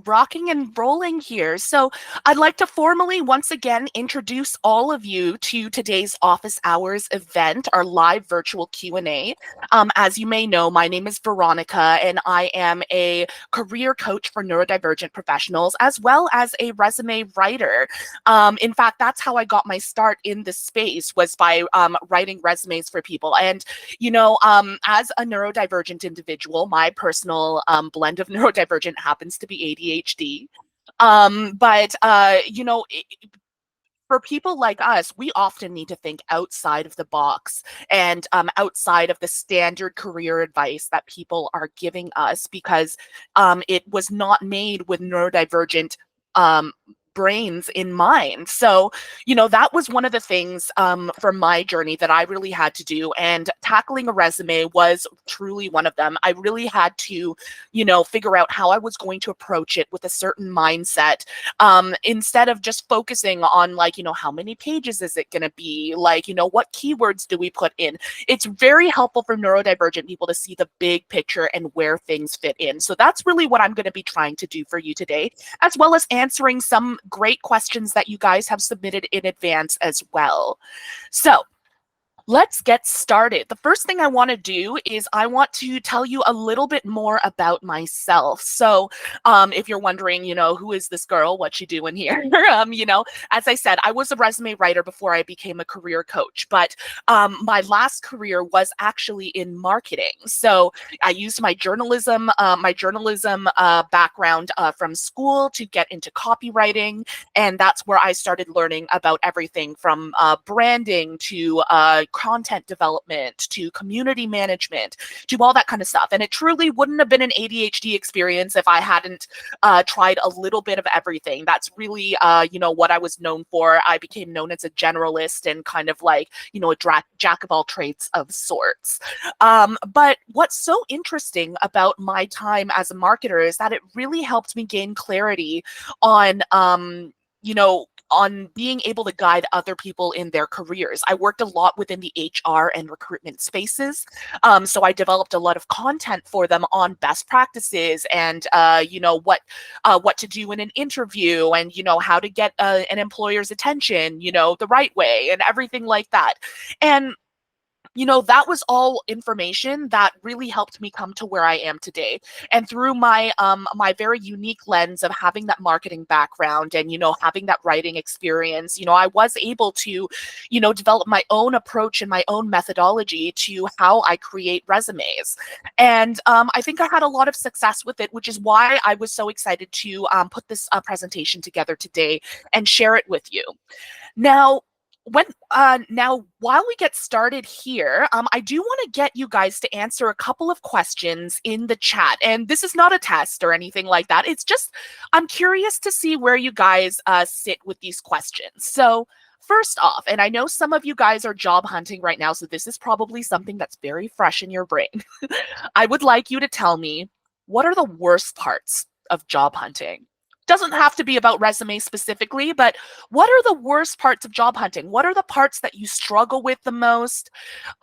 rocking and rolling here. So I'd like to formally once again introduce all of you to today's office hours event, our live virtual Q&A. As you may know, my name is Veronica, and I am a career coach for neurodivergent professionals, as well as a resume writer. In fact, that's how I got my start in this space, was by writing resumes for people. And, as a neurodivergent individual, my personal blend of neurodivergent happens to be ADHD. But for people like us, we often need to think outside of the box and outside of the standard career advice that people are giving us, because it was not made with neurodivergent brains in mind. So, that was one of the things from my journey that I really had to do. And tackling a resume was truly one of them. I really had to, figure out how I was going to approach it with a certain mindset, instead of just focusing on how many pages is it going to be? What keywords do we put in? It's very helpful for neurodivergent people to see the big picture and where things fit in. So that's really what I'm going to be trying to do for you today, as well as answering some great questions that you guys have submitted in advance as well. So let's get started. The first thing I want to do is I want to tell you a little bit more about myself. So if you're wondering, who is this girl? What's she doing here? As I said, I was a resume writer before I became a career coach, but my last career was actually in marketing. So I used my journalism background from school to get into copywriting. And that's where I started learning about everything from branding to content development to community management to all that kind of stuff. And it truly wouldn't have been an ADHD experience if I hadn't tried a little bit of everything. That's really, what I was known for. I became known as a generalist and kind of a jack of all trades of sorts. But what's so interesting about my time as a marketer is that it really helped me gain clarity on, on being able to guide other people in their careers. I worked a lot within the HR and recruitment spaces. So I developed a lot of content for them on best practices and, what to do in an interview and, how to get an employer's attention, the right way and everything like that. And that was all information that really helped me come to where I am today. And through my my very unique lens of having that marketing background and, having that writing experience, I was able to, develop my own approach and my own methodology to how I create resumes. And I think I had a lot of success with it, which is why I was so excited to put this presentation together today and share it with you. Now, while we get started here, I do want to get you guys to answer a couple of questions in the chat. And this is not a test or anything like that. It's just, I'm curious to see where you guys sit with these questions. So first off, and I know some of you guys are job hunting right now, so this is probably something that's very fresh in your brain. I would like you to tell me, what are the worst parts of job hunting? Doesn't have to be about resumes specifically, but what are the worst parts of job hunting? What are the parts that you struggle with the most?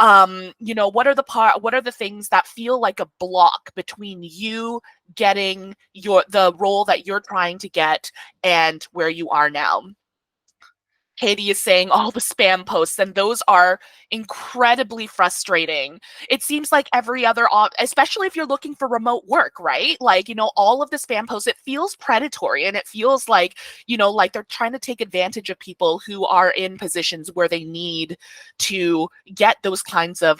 What are the things that feel like a block between you getting the role that you're trying to get and where you are now? Katie is saying all the spam posts, and those are incredibly frustrating. It seems like every other, especially if you're looking for remote work, right? All of the spam posts, it feels predatory and it feels like, like they're trying to take advantage of people who are in positions where they need to get those kinds of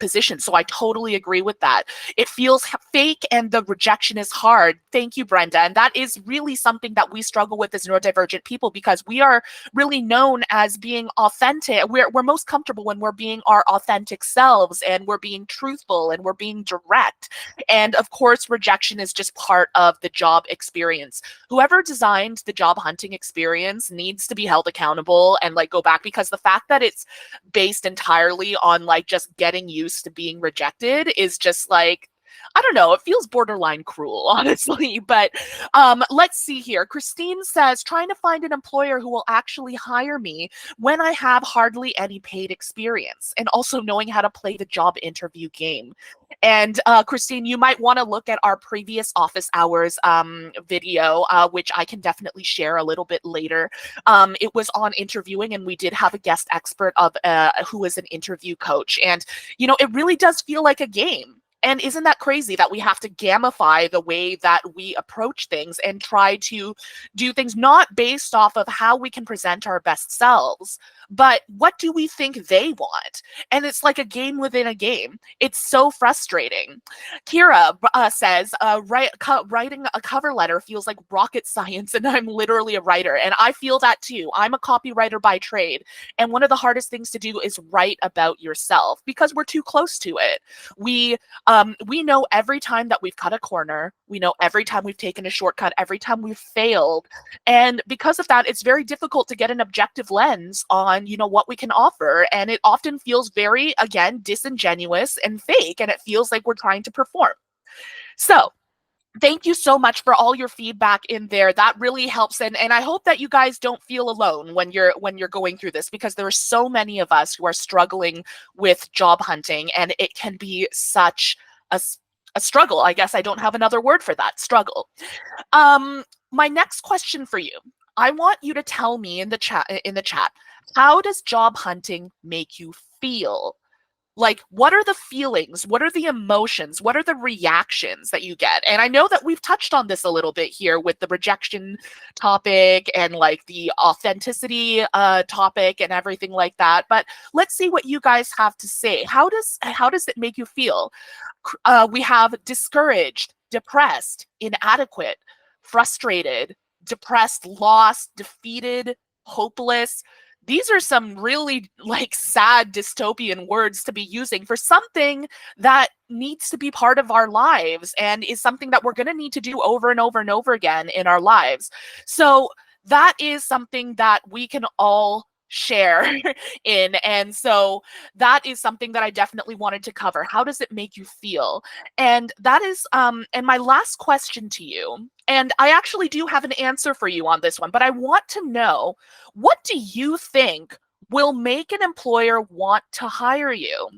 positions. So I totally agree with that. It feels fake and the rejection is hard. Thank you, Brenda. And that is really something that we struggle with as neurodivergent people, because we are really known as being authentic. We're most comfortable when we're being our authentic selves and we're being truthful and we're being direct. And of course, rejection is just part of the job experience. Whoever designed the job hunting experience needs to be held accountable and go back, because the fact that it's based entirely on just getting used to being rejected is just I don't know. It feels borderline cruel, honestly. But let's see here. Christine says, trying to find an employer who will actually hire me when I have hardly any paid experience, and also knowing how to play the job interview game. And Christine, you might want to look at our previous office hours video, which I can definitely share a little bit later. It was on interviewing, and we did have a guest expert of who is an interview coach. And it really does feel like a game. And isn't that crazy that we have to gamify the way that we approach things and try to do things not based off of how we can present our best selves, but what do we think they want? And it's like a game within a game. It's so frustrating. Kira says, writing a cover letter feels like rocket science, and I'm literally a writer. And I feel that too. I'm a copywriter by trade. And one of the hardest things to do is write about yourself because we're too close to it. We know every time that we've cut a corner, we know every time we've taken a shortcut, every time we've failed. And because of that, it's very difficult to get an objective lens on, what we can offer. And it often feels very, again, disingenuous and fake. And it feels like we're trying to perform. So thank you so much for all your feedback in there. That really helps. And I hope that you guys don't feel alone when you're going through this, because there are so many of us who are struggling with job hunting, and it can be such a struggle. I guess I don't have another word for that, struggle. My next question for you, I want you to tell me in the chat, how does job hunting make you feel? Like, what are the feelings? What are the emotions? What are the reactions that you get? And I know that we've touched on this a little bit here with the rejection topic and like the authenticity topic and everything like that. But let's see what you guys have to say. How does it make you feel? We have discouraged, depressed, inadequate, frustrated, depressed, lost, defeated, hopeless. These are some really like sad dystopian words to be using for something that needs to be part of our lives and is something that we're going to need to do over and over and over again in our lives. So that is something that we can all share in. And so that is something that I definitely wanted to cover. How does it make you feel? And that is, and my last question to you, and I actually do have an answer for you on this one, but I want to know, what do you think will make an employer want to hire you?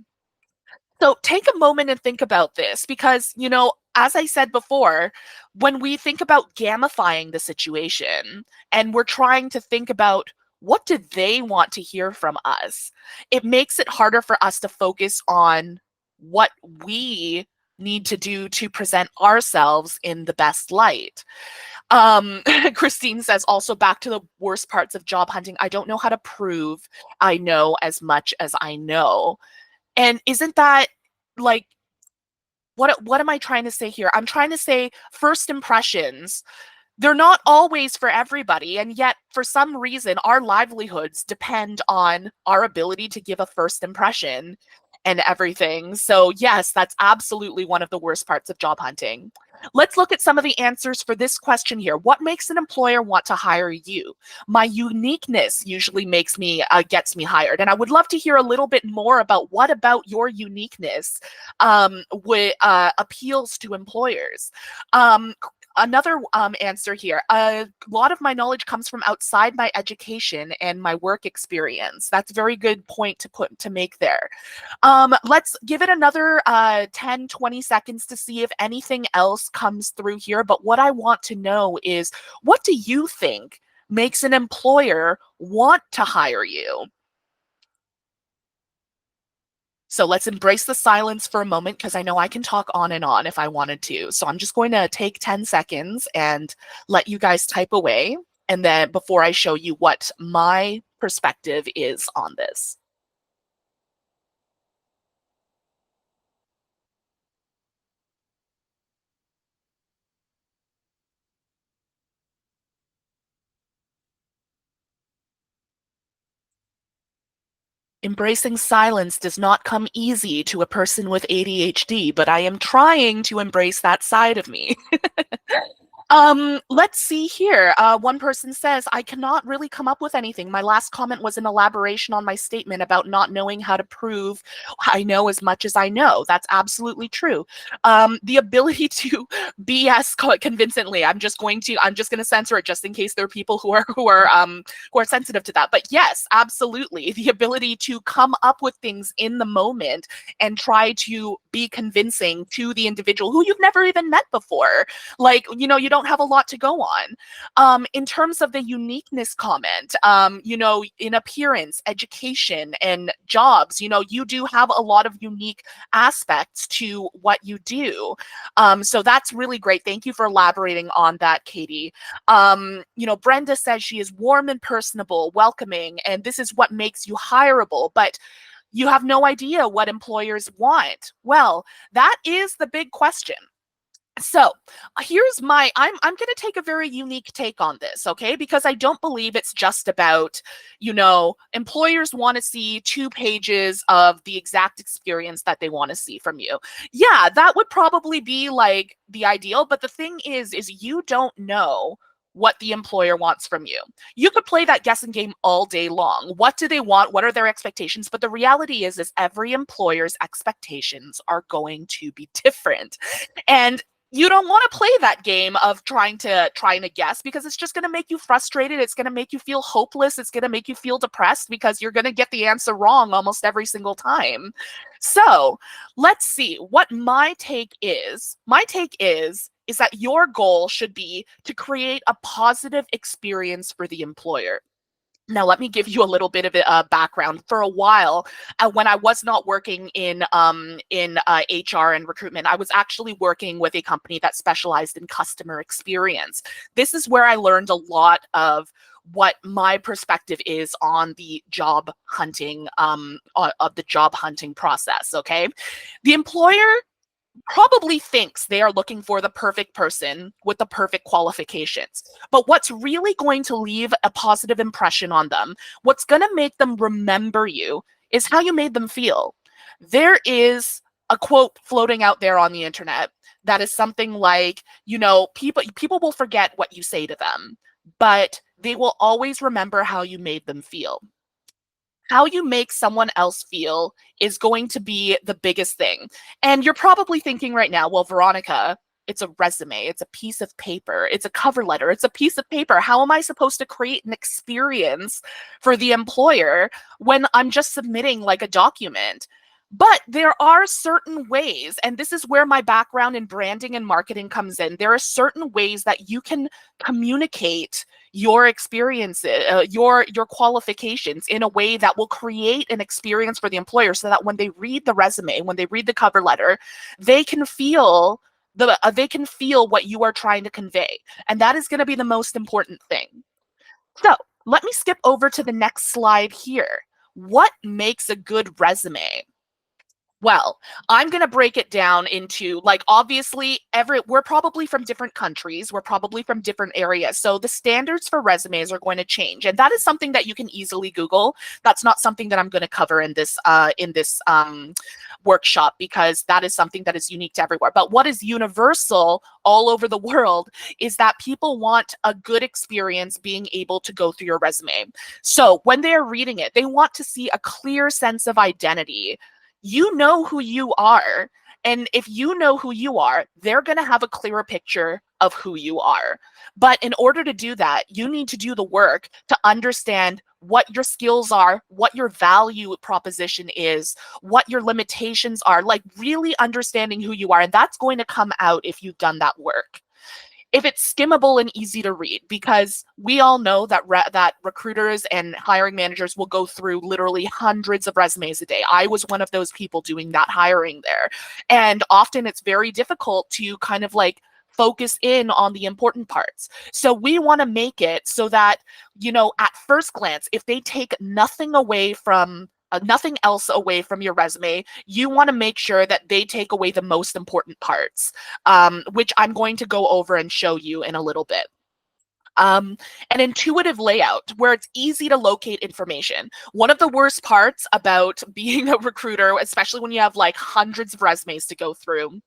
So take a moment and think about this because, as I said before, when we think about gamifying the situation and we're trying to think about what do they want to hear from us, it makes it harder for us to focus on what we need to do to present ourselves in the best light. Christine says, also back to the worst parts of job hunting, I don't know how to prove I know as much as I know. And isn't that like, what am I trying to say here? I'm trying to say first impressions, they're not always for everybody. And yet, for some reason, our livelihoods depend on our ability to give a first impression and everything. So yes, that's absolutely one of the worst parts of job hunting. Let's look at some of the answers for this question here. What makes an employer want to hire you? My uniqueness usually gets me hired. And I would love to hear a little bit more about what about your uniqueness appeals to employers. Another answer here. A lot of my knowledge comes from outside my education and my work experience. That's a very good point to make there. Let's give it another 10, 20 seconds to see if anything else comes through here. But what I want to know is, what do you think makes an employer want to hire you? So let's embrace the silence for a moment, because I know I can talk on and on if I wanted to. So I'm just going to take 10 seconds and let you guys type away. And then before I show you what my perspective is on this. Embracing silence does not come easy to a person with ADHD, but I am trying to embrace that side of me. Let's see here. One person says, I cannot really come up with anything. My last comment was an elaboration on my statement about not knowing how to prove I know as much as I know. That's absolutely true. The ability to BS convincingly. I'm just going to censor it just in case there are people who are sensitive to that. But yes, absolutely. The ability to come up with things in the moment and try to be convincing to the individual who you've never even met before. Like, you don't have a lot to go on. In terms of the uniqueness comment, in appearance, education, and jobs, you do have a lot of unique aspects to what you do. So that's really great. Thank you for elaborating on that, Katie. Brenda says she is warm and personable, welcoming, and this is what makes you hireable. But you have no idea what employers want. Well, that is the big question. So here's I'm going to take a very unique take on this, okay? Because I don't believe it's just about, employers want to see 2 pages of the exact experience that they want to see from you. Yeah, that would probably be like the ideal. But the thing is you don't know what the employer wants from you. You could play that guessing game all day long. What do they want? What are their expectations? But the reality is every employer's expectations are going to be different. And you don't want to play that game of trying to guess, because it's just going to make you frustrated. It's going to make you feel hopeless. It's going to make you feel depressed because you're going to get the answer wrong almost every single time. So let's see what my take is. My take is that your goal should be to create a positive experience for the employer. Now, let me give you a little bit of a background. For a while, when I was not working in HR and recruitment, I was actually working with a company that specialized in customer experience. This is where I learned a lot of what my perspective is on the job hunting, of the job hunting process. Okay, the employer probably thinks they are looking for the perfect person with the perfect qualifications. But what's really going to leave a positive impression on them, what's going to make them remember you, is how you made them feel. There is a quote floating out there on the internet that is something like, people will forget what you say to them, but they will always remember how you made them feel. How you make someone else feel is going to be the biggest thing. And you're probably thinking right now, well, Veronica, it's a resume, it's a piece of paper, it's a cover letter, it's a piece of paper. How am I supposed to create an experience for the employer when I'm just submitting like a document? But there are certain ways, and this is where my background in branding and marketing comes in. There are certain ways that you can communicate your experiences, your qualifications in a way that will create an experience for the employer, so that when they read the resume, when they read the cover letter, they can feel what you are trying to convey. And that is going to be the most important thing. So let me skip over to the next slide here. What makes a good resume? Well, I'm going to break it down into, like, obviously we're probably from different countries. We're probably from different areas. So the standards for resumes are going to change. And that is something that you can easily Google. That's not something that I'm going to cover in this workshop, because that is something that is unique to everywhere. But what is universal all over the world is that people want a good experience being able to go through your resume. So when they're reading it, they want to see a clear sense of identity. You know who you are. And if you know who you are, they're going to have a clearer picture of who you are. But in order to do that, you need to do the work to understand what your skills are, what your value proposition is, what your limitations are, like really understanding who you are. And that's going to come out if you've done that work. If it's skimmable and easy to read, because we all know that that recruiters and hiring managers will go through literally hundreds of resumes a day. I was one of those people doing that hiring there. And often it's very difficult to kind of like focus in on the important parts. So we want to make it so that, at first glance, if they take nothing else away from your resume, you want to make sure that they take away the most important parts, which I'm going to go over and show you in a little bit. An intuitive layout where it's easy to locate information. One of the worst parts about being a recruiter, especially when you have like hundreds of resumes to go through,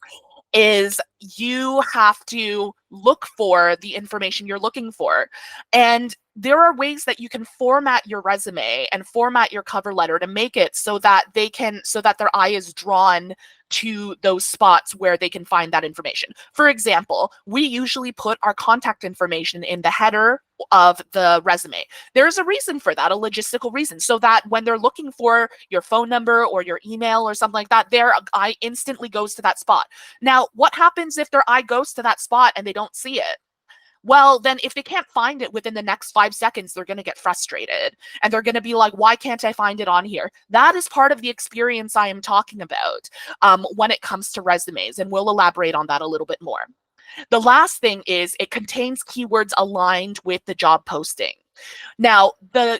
is you have to look for the information you're looking for. And there are ways that you can format your resume and format your cover letter to make it so that their eye is drawn to those spots where they can find that information. For example, we usually put our contact information in the header of the resume. There's a reason for that, a logistical reason, so that when they're looking for your phone number or your email or something like that, their eye instantly goes to that spot. Now, what happens if their eye goes to that spot and they don't see it? Well, then if they can't find it within the next 5 seconds, they're going to get frustrated and they're going to be like, why can't I find it on here? That is part of the experience I am talking about when it comes to resumes, and we'll elaborate on that a little bit more. The last thing is it contains keywords aligned with the job posting. Now, the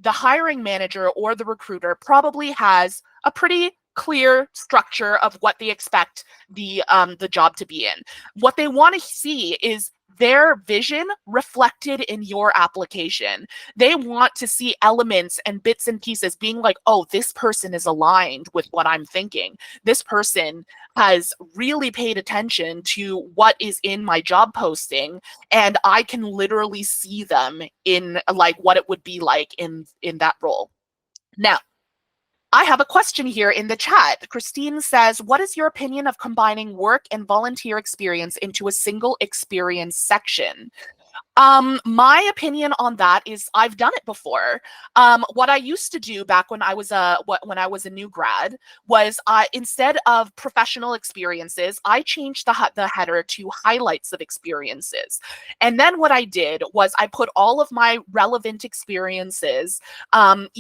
hiring manager or the recruiter probably has a pretty clear structure of what they expect the job to be in. What they want to see is their vision reflected in your application. They want to see elements and bits and pieces being like, oh, this person is aligned with what I'm thinking. This person has really paid attention to what is in my job posting, and I can literally see them in like what it would be like in that role. Now, I have a question here in the chat. Christine says, what is your opinion of combining work and volunteer experience into a single experience section? My opinion on that is I've done it before. What I used to do back when I was a new grad was instead of professional experiences, I changed the header to highlights of experiences. And then what I did was I put all of my relevant experiences,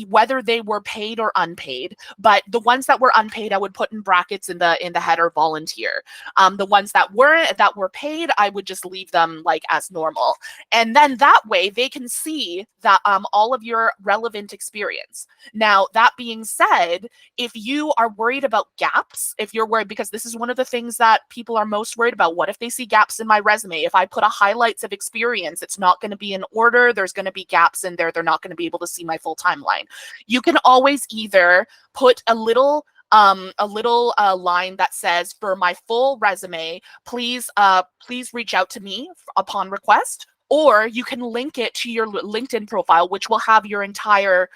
whether they were paid or unpaid, but the ones that were unpaid, I would put in brackets in the header volunteer. The ones that were paid, I would just leave them like as normal. And then that way they can see that all of your relevant experience. Now, that being said, if you are worried about gaps, if you're worried, because this is one of the things that people are most worried about, what if they see gaps in my resume? If I put a highlights of experience, it's not going to be in order. There's going to be gaps in there. They're not going to be able to see my full timeline. You can always either put a little line that says, for my full resume, please reach out to me upon request. Or you can link it to your LinkedIn profile, which will have your entire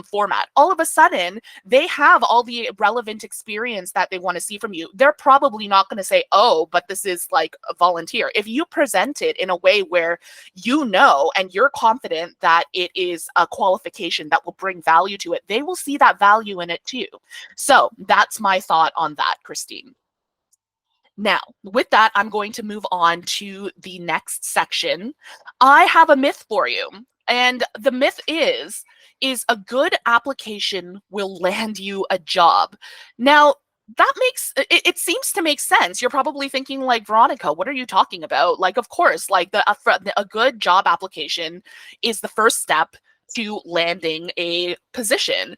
format. All of a sudden, they have all the relevant experience that they want to see from you. They're probably not going to say, oh, but this is like a volunteer. If you present it in a way where you know and you're confident that it is a qualification that will bring value to it, they will see that value in it too. So that's my thought on that, Christine. Now, with that, I'm going to move on to the next section. I have a myth for you. And the myth is a good application will land you a job. Now, that makes, it seems to make sense. You're probably thinking like, Veronica, what are you talking about? Like, of course, like a good job application is the first step to landing a position.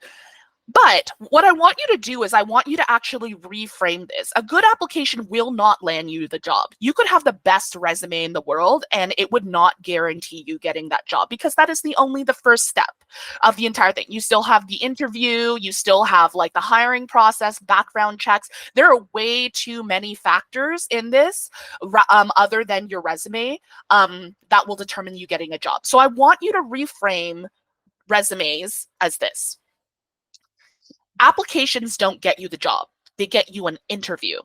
But what I want you to do is I want you to actually reframe this. A good application will not land you the job. You could have the best resume in the world and it would not guarantee you getting that job, because that is the first step of the entire thing. You still have the interview, you still have like the hiring process, background checks. There are way too many factors in this other than your resume that will determine you getting a job. So I want you to reframe resumes as this. Applications don't get you the job. They get you an interview.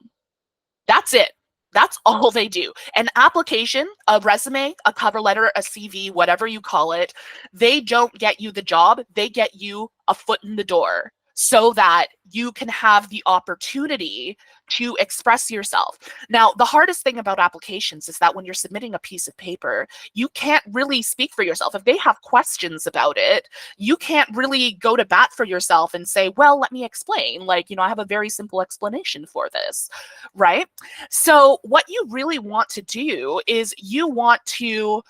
That's it. That's all they do. An application, a resume, a cover letter, a CV, whatever you call it, they don't get you the job. They get you a foot in the door so that you can have the opportunity to express yourself. Now, the hardest thing about applications is that when you're submitting a piece of paper, you can't really speak for yourself. If they have questions about it, you can't really go to bat for yourself and say, well, let me explain. Like, I have a very simple explanation for this, right? So what you really want to do is you want to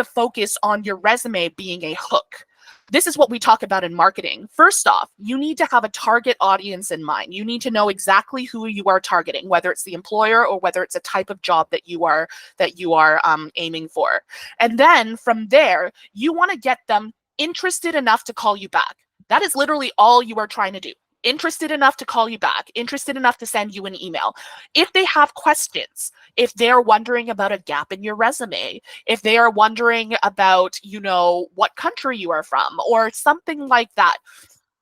focus on your resume being a hook. This is what we talk about in marketing. First off, you need to have a target audience in mind. You need to know exactly who you are targeting, whether it's the employer or whether it's a type of job that you are aiming for. And then from there, you want to get them interested enough to call you back. That is literally all you are trying to do. interested enough to call you back, interested enough to send you an email. If they have questions, if they're wondering about a gap in your resume, if they are wondering about, you know, what country you are from or something like that,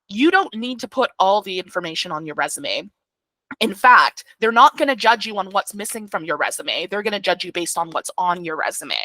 you don't need to put all the information on your resume. In fact, they're not going to judge you on what's missing from your resume. They're going to judge you based on what's on your resume.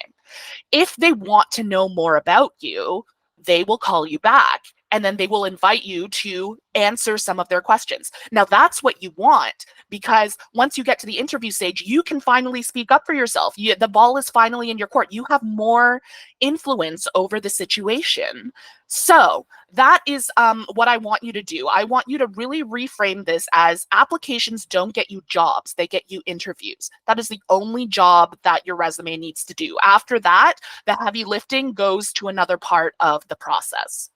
If they want to know more about you, they will call you back and then they will invite you to answer some of their questions. Now, that's what you want, because once you get to the interview stage, you can finally speak up for yourself. The ball is finally in your court. You have more influence over the situation. So that is what I want you to do. I want you to really reframe this as applications don't get you jobs, they get you interviews. That is the only job that your resume needs to do. After that, the heavy lifting goes to another part of the process.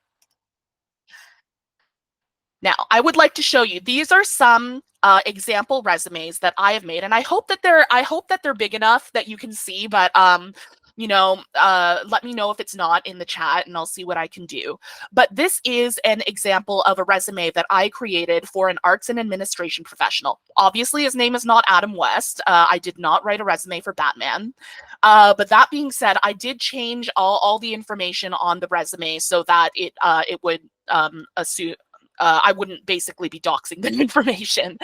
Now, I would like to show you, these are some example resumes that I have made, and I hope that they're big enough that you can see, but you know, let me know if it's not in the chat and I'll see what I can do. But this is an example of a resume that I created for an arts and administration professional. Obviously, his name is not Adam West. I did not write a resume for Batman. But that being said, I did change all the information on the resume so that it would assume I wouldn't basically be doxing the information.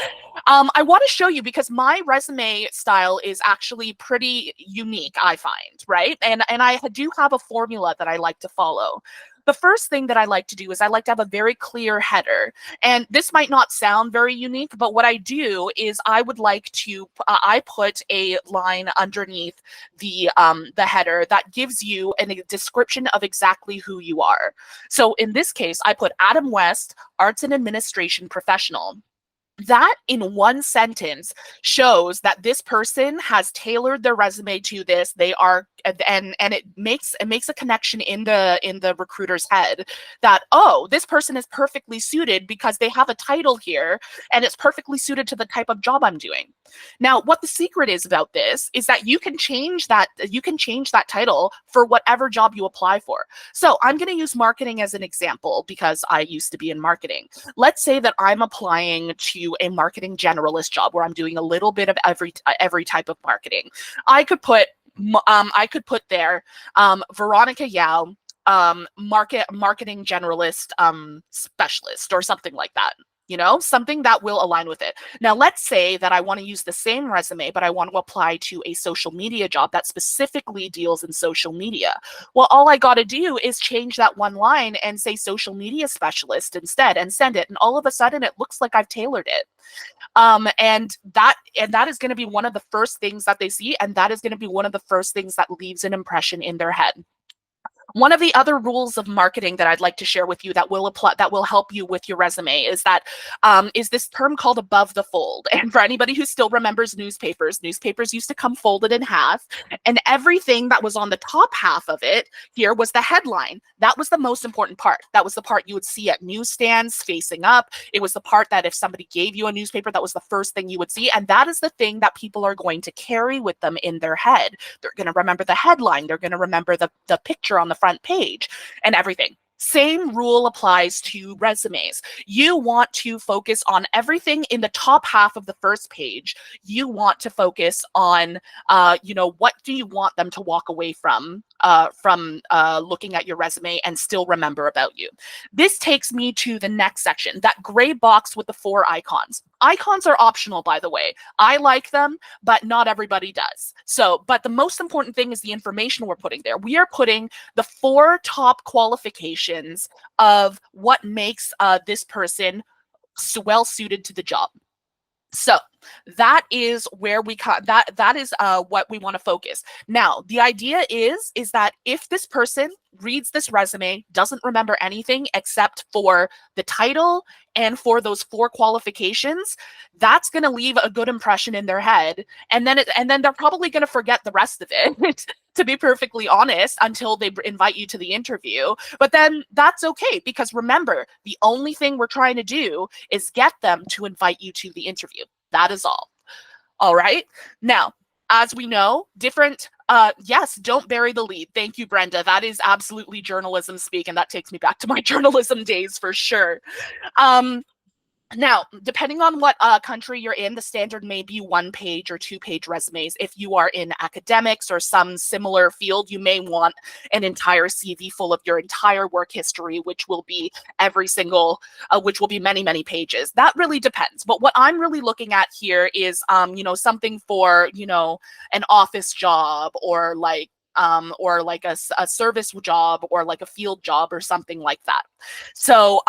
I want to show you because my resume style is actually pretty unique, I find, right? And I do have a formula that I like to follow. The first thing that I like to do is I like to have a very clear header. And this might not sound very unique, but what I do is I would like to, I put a line underneath the header that gives you a description of exactly who you are. So in this case, I put Adam West, Arts and Administration Professional. That in one sentence shows that this person has tailored their resume to this. They are, and it makes a connection in the recruiter's head that, oh, this person is perfectly suited because they have a title here and it's perfectly suited to the type of job I'm doing. Now, what the secret is about this is that you can change that title for whatever job you apply for. So I'm going to use marketing as an example because I used to be in marketing. Let's say that I'm applying to a marketing generalist job where I'm doing a little bit of every type of marketing. I could put there Veronica Yao, marketing generalist specialist or something like that. You know, something that will align with it. Now, let's say that I want to use the same resume, but I want to apply to a social media job that specifically deals in social media. Well, all I got to do is change that one line and say social media specialist instead and send it. And all of a sudden it looks like I've tailored it. And that is going to be one of the first things that they see. And that is going to be one of the first things that leaves an impression in their head. One of the other rules of marketing that I'd like to share with you that will help you with your resume is that is this term called above the fold. And for anybody who still remembers newspapers used to come folded in half, and everything that was on the top half of it here was the headline. That was the most important part. That was the part you would see at newsstands facing up. It was the part that if somebody gave you a newspaper, that was the first thing you would see. And that is the thing that people are going to carry with them in their head. They're going to remember the headline. They're going to remember the picture on the front page and everything. Same rule applies to resumes. You want to focus on everything in the top half of the first page. You want to focus on, what do you want them to walk away from looking at your resume and still remember about you. This takes me to the next section, that gray box with the 4 icons. Icons are optional, by the way. I like them, but not everybody does. So, but the most important thing is the information we're putting there. We are putting the 4 top qualifications of what makes this person well suited to the job. So that is where that is what we want to focus. Now, the idea is that if this person reads this resume, doesn't remember anything except for the title and for those 4 qualifications, that's going to leave a good impression in their head. And then they're probably going to forget the rest of it, to be perfectly honest, until they invite you to the interview. But then that's okay, because remember, the only thing we're trying to do is get them to invite you to the interview. That is all. All right. Now, as we know, yes, don't bury the lead. Thank you, Brenda. That is absolutely journalism speak, and that takes me back to my journalism days for sure. Now, depending on what country you're in, the standard may be 1-page or 2-page resumes. If you are in academics or some similar field, you may want an entire CV full of your entire work history, which will be which will be many, many pages. That really depends. But what I'm really looking at here is, something for, an office job, or like a service job, or like a field job or something like that. So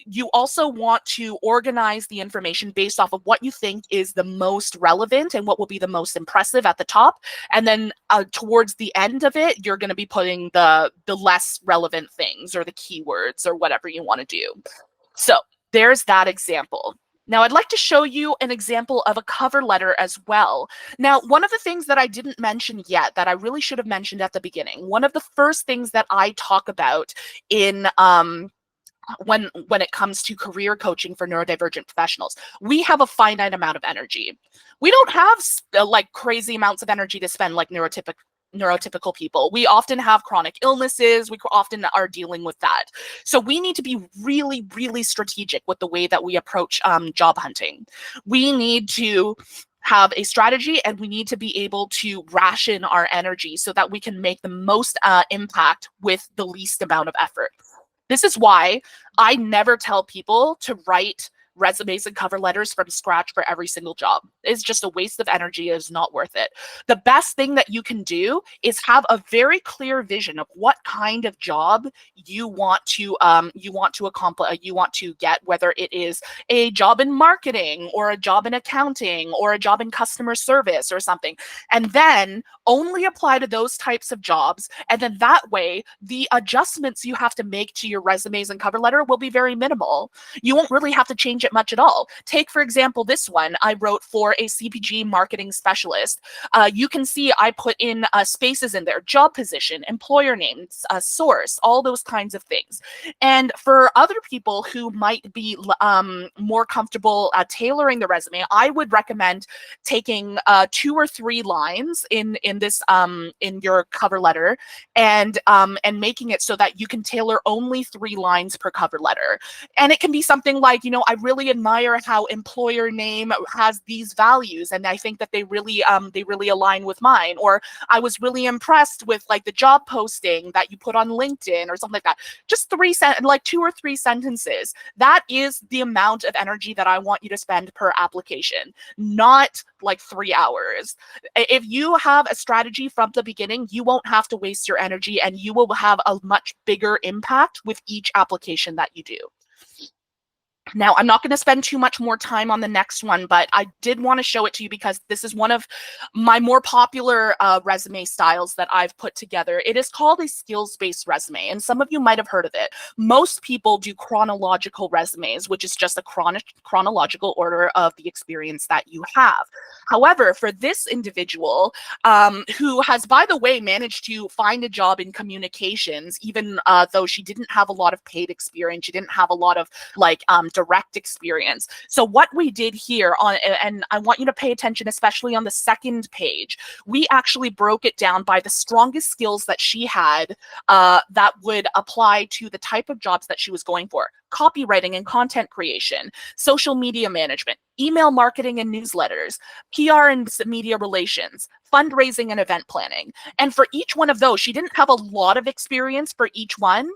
you also want to organize the information based off of what you think is the most relevant and what will be the most impressive at the top. And then towards the end of it, you're going to be putting the less relevant things, or the keywords, or whatever you want to do. So there's that example. Now, I'd like to show you an example of a cover letter as well. Now, one of the things that I didn't mention yet that I really should have mentioned at the beginning, one of the first things that I talk about in when it comes to career coaching for neurodivergent professionals, we have a finite amount of energy. We don't have like crazy amounts of energy to spend like neurotypical people. We often have chronic illnesses. We often are dealing with that. So we need to be really, really strategic with the way that we approach job hunting. We need to have a strategy, and we need to be able to ration our energy so that we can make the most impact with the least amount of effort. This is why I never tell people to write resumes and cover letters from scratch for every single job. It's just a waste of energy. It is not worth it. The best thing that you can do is have a very clear vision of what kind of job you want to accomplish, you want to get, whether it is a job in marketing, or a job in accounting, or a job in customer service or something. And then only apply to those types of jobs. And then that way, the adjustments you have to make to your resumes and cover letter will be very minimal. You won't really have to change it much at all. Take, for example, this one I wrote for a CPG marketing specialist. You can see I put in spaces in there: job position, employer names, source, all those kinds of things. And for other people who might be more comfortable tailoring the resume, I would recommend taking 2 or 3 lines in your cover letter, and making it so that you can tailor only 3 lines per cover letter. And it can be something like, I really admire how employer name has these values, and I think that they really align with mine. Or I was really impressed with like the job posting that you put on LinkedIn, or something like that. Just 2 or 3 sentences. That is the amount of energy that I want you to spend per application, not like 3 hours. If you have a strategy from the beginning, you won't have to waste your energy, and you will have a much bigger impact with each application that you do. Now, I'm not going to spend too much more time on the next one, but I did want to show it to you because this is one of my more popular resume styles that I've put together. It is called a skills-based resume, and some of you might have heard of it. Most people do chronological resumes, which is just a chronological order of the experience that you have. However, for this individual, who has, by the way, managed to find a job in communications, even though she didn't have a lot of paid experience, she didn't have a lot of like direct experience. So what we did here and I want you to pay attention, especially on the second page, we actually broke it down by the strongest skills that she had that would apply to the type of jobs that she was going for: copywriting and content creation, social media management, email marketing and newsletters, PR and media relations, fundraising and event planning. And for each one of those, she didn't have a lot of experience for each one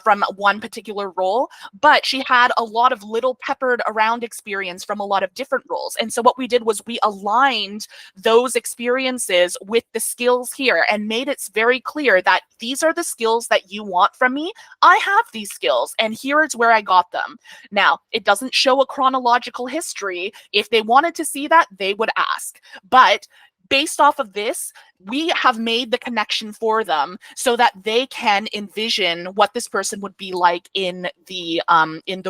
from one particular role, but she had a lot of little peppered around experience from a lot of different roles. And so what we did was we aligned those experiences with the skills here and made it very clear that these are the skills that you want from me. I have these skills, and here is where I got them. Now, it doesn't show a chronological history. If they wanted to see that, they would ask. But based off of this, we have made the connection for them so that they can envision what this person would be like in the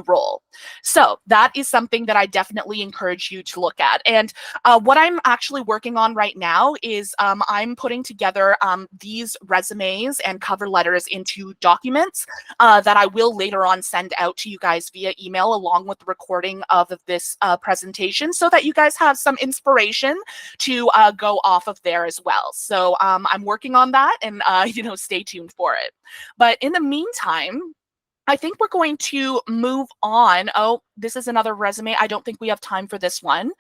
role. So that is something that I definitely encourage you to look at. And what I'm actually working on right now is I'm putting together these resumes and cover letters into documents that I will later on send out to you guys via email, along with the recording of this presentation, so that you guys have some inspiration to go off of there as well. So I'm working on that, and stay tuned for it. But in the meantime, I think we're going to move on. Oh, this is another resume. I don't think we have time for this one.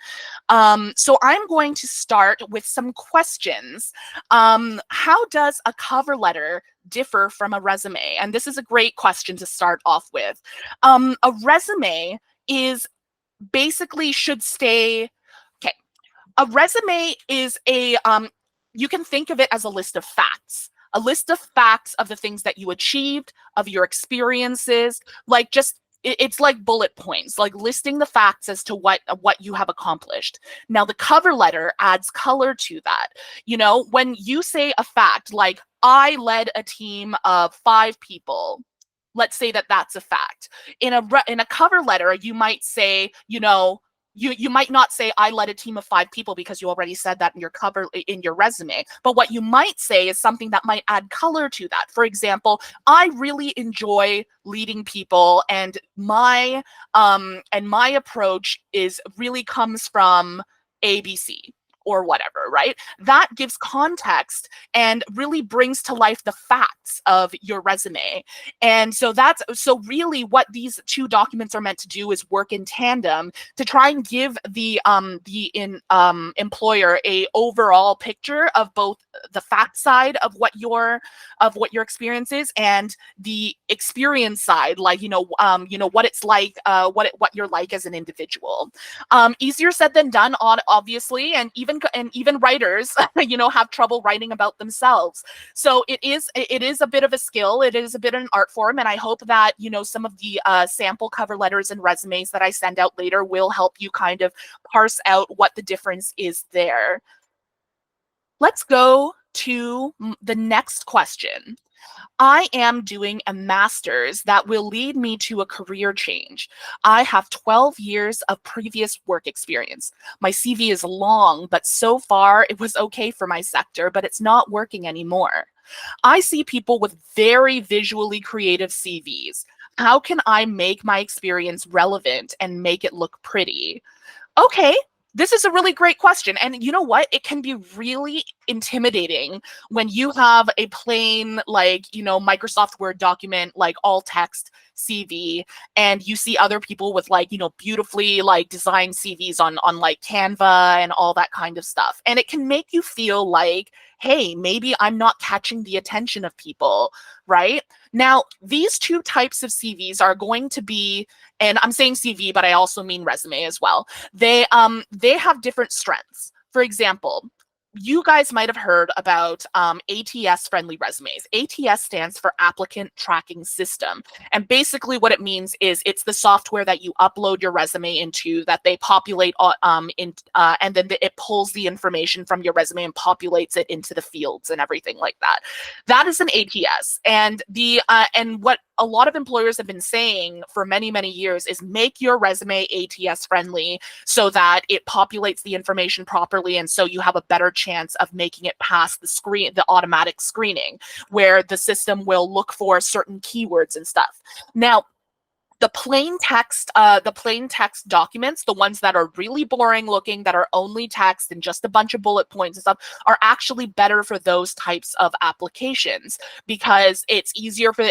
So I'm going to start with some questions. How does a cover letter differ from a resume? And this is a great question to start off with. A resume is basically should stay. Okay, a resume is you can think of it as a list of facts. A list of facts of the things that you achieved, of your experiences, like just it's like bullet points, like listing the facts as to what you have accomplished. Now the cover letter adds color to that. You know, when you say a fact like I led a team of 5 people, let's say that that's a fact. In a cover letter, you might say, you know, you might not say I led a team of 5 people because you already said that in your resume. But what you might say is something that might add color to that. For example, I really enjoy leading people, and my approach is really comes from ABC or whatever, right? That gives context and really brings to life the facts of your resume. And so really what these two documents are meant to do is work in tandem to try and give the employer a overall picture of both the fact side of what your experience is and the experience side, like what it's like, what you're like as an individual. Easier said than done, obviously, and even writers, have trouble writing about themselves. So it is a bit of a skill. It is a bit of an art form, and I hope that some of the sample cover letters and resumes that I send out later will help you kind of parse out what the difference is there. Let's go to the next question. I am doing a master's that will lead me to a career change. I have 12 years of previous work experience. My CV is long, but so far it was okay for my sector, but it's not working anymore. I see people with very visually creative CVs. How can I make my experience relevant and make it look pretty? Okay, this is a really great question. And you know what? It can be really intimidating when you have a plain, Microsoft Word document, like all text CV, and you see other people with beautifully designed CVs on like Canva and all that kind of stuff. And it can make you feel like, hey, maybe I'm not catching the attention of people, right? Now, these two types of CVs are going to be, and I'm saying CV, but I also mean resume as well. They have different strengths. For example, you guys might have heard about ATS friendly resumes. ATS stands for Applicant Tracking System. And basically what it means is it's the software that you upload your resume into, that they populate and then it pulls the information from your resume and populates it into the fields and everything like that. That is an ATS. And and what a lot of employers have been saying for many, many years is make your resume ATS friendly so that it populates the information properly, and so you have a better chance of making it past the automatic screening, where the system will look for certain keywords and stuff. Now, the plain text documents, the ones that are really boring looking, that are only text and just a bunch of bullet points and stuff, are actually better for those types of applications, because it's easier for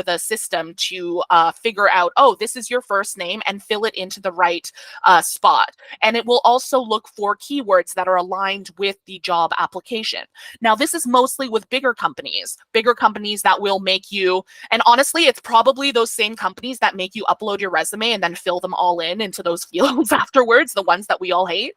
the system to figure out, oh, this is your first name, and fill it into the right spot. And it will also look for keywords that are aligned with the job application. Now, this is mostly with bigger companies that will make you, and honestly, it's probably those same companies that make you upload your resume and then fill them all into those fields afterwards, the ones that we all hate.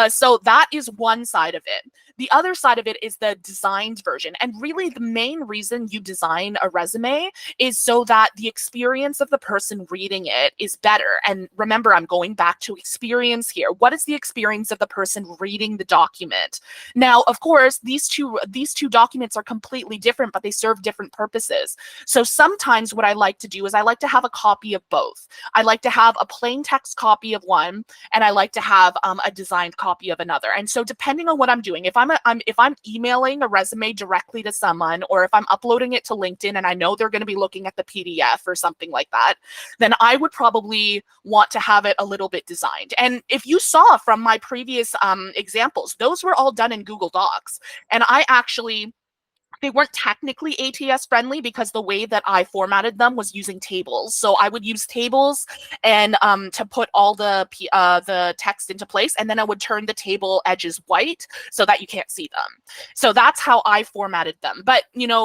So that is one side of it. The other side of it is the designed version. And really the main reason you design a resume is so that the experience of the person reading it is better. And remember, I'm going back to experience here. What is the experience of the person reading the document? Now, of course, these two documents are completely different, but they serve different purposes. So sometimes what I like to do is I like to have a copy of both. I like to have a plain text copy of one, and I like to have a designed copy of another. And so depending on what I'm doing, if I'm emailing a resume directly to someone, or if I'm uploading it to LinkedIn and I know they're going to be looking at the PDF or something like that, then I would probably want to have it a little bit designed. And if you saw from my previous examples, those were all done in Google Docs. And I actually They weren't technically ATS friendly because the way that I formatted them was using tables. So I would use tables and to put all the text into place, and then I would turn the table edges white so that you can't see them. So that's how I formatted them. But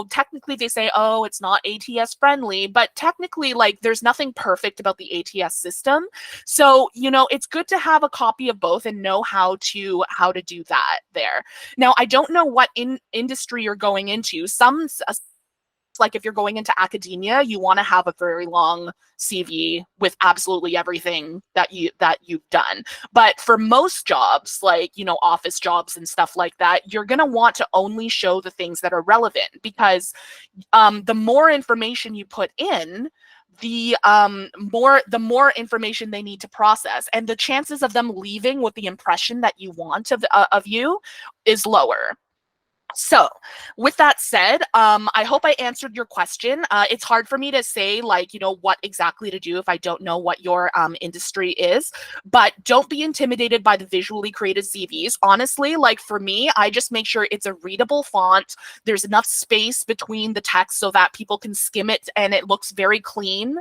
technically they say, oh, it's not ATS friendly, but technically, like, there's nothing perfect about the ATS system. So it's good to have a copy of both and know how to do that there. Now, I don't know what industry you're going into. Some, like if you're going into academia, you want to have a very long CV with absolutely everything that you've done. But for most jobs, like office jobs and stuff like that, you're going to want to only show the things that are relevant, because the more information you put in, the more information they need to process, and the chances of them leaving with the impression that you want of you is lower. So with that said, I hope I answered your question. It's hard for me to say, like, what exactly to do if I don't know what your industry is, but don't be intimidated by the visually created CVs. Honestly, like for me, I just make sure it's a readable font. There's enough space between the text so that people can skim it and it looks very clean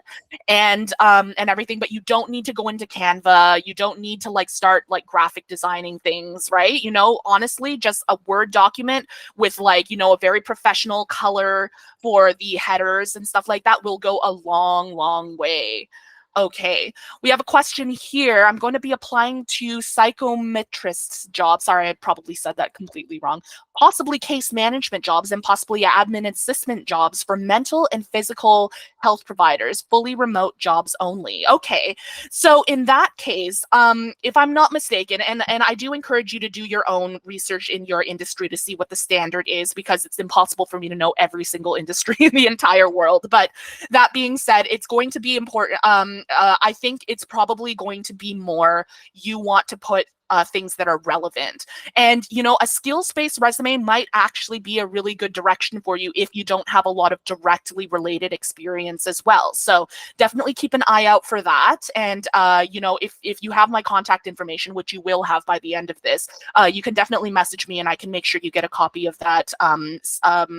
and everything, but you don't need to go into Canva. You don't need to like start like graphic designing things, right? Honestly, just a Word document with like, a very professional color for the headers and stuff like that will go a long, long way. Okay, we have a question here. I'm going to be applying to psychometrist jobs. Sorry, I probably said that completely wrong. Possibly case management jobs and possibly admin assistant jobs for mental and physical health providers, fully remote jobs only. Okay, so in that case, if I'm not mistaken, and I do encourage you to do your own research in your industry to see what the standard is, because it's impossible for me to know every single industry in the entire world. But that being said, it's going to be important. I think it's probably going to be more you want to put things that are relevant. And, a skills-based resume might actually be a really good direction for you if you don't have a lot of directly related experience as well. So definitely keep an eye out for that. And, if you have my contact information, which you will have by the end of this, you can definitely message me and I can make sure you get a copy of that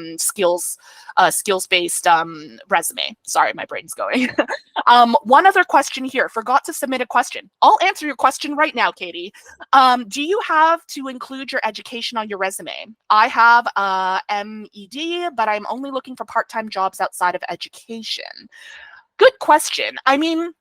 skills-based resume. Sorry, my brain's going. One other question here. Forgot to submit a question. I'll answer your question right now, Katie. Do you have to include your education on your resume? I have MED, but I'm only looking for part-time jobs outside of education. Good question. I mean,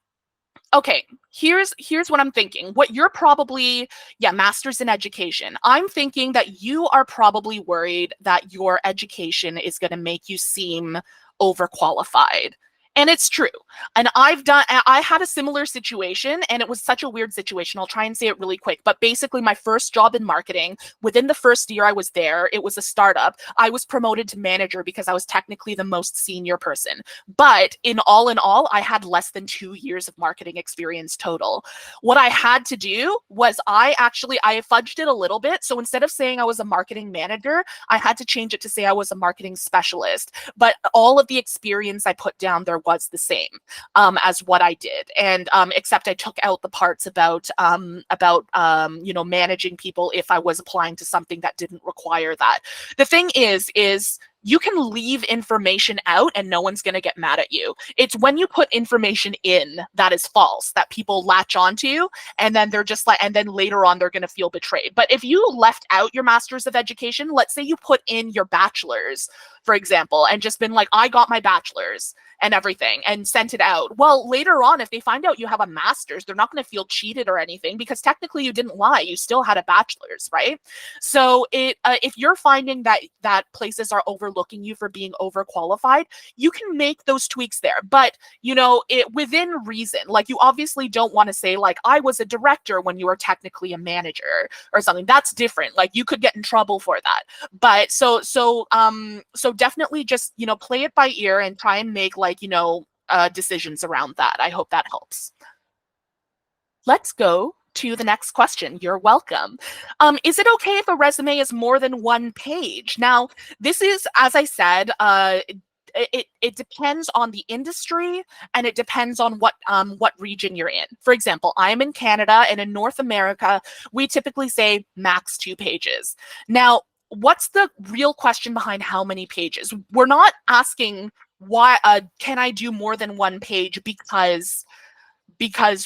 okay, here's what I'm thinking. What you're probably, master's in education. I'm thinking that you are probably worried that your education is going to make you seem overqualified. And it's true. And I had a similar situation, and it was such a weird situation. I'll try and say it really quick. But basically, my first job in marketing, within the first year I was there, it was a startup. I was promoted to manager because I was technically the most senior person. But in all, I had less than 2 years of marketing experience total. What I had to do was I fudged it a little bit. So instead of saying I was a marketing manager, I had to change it to say I was a marketing specialist. But all of the experience I put down there was the same as what I did, and except I took out the parts about managing people if I was applying to something that didn't require that. The thing is you can leave information out and no one's going to get mad at you. It's when you put information in that is false that people latch onto, and then they're just like, and then later on they're going to feel betrayed. But if you left out your master's of education, let's say you put in your bachelor's, for example, and just been like, I got my bachelor's and everything and sent it out. Well, later on, if they find out you have a master's, they're not going to feel cheated or anything, because technically you didn't lie. You still had a bachelor's, right? So if you're finding that places are overlooking you for being overqualified, you can make those tweaks there. But, within reason. Like, you obviously don't want to say, like, I was a director when you were technically a manager or something. That's different. Like, you could get in trouble for that. But so definitely just, play it by ear and try and make decisions around that. I hope that helps. Let's go to the next question. You're welcome. Is it okay if a resume is more than 1 page? Now, this is, as I said, it depends on the industry, and it depends on what region you're in. For example, I'm in Canada, and in North America, we typically say max 2 pages. Now, what's the real question behind how many pages? We're not asking why can I do more than one page because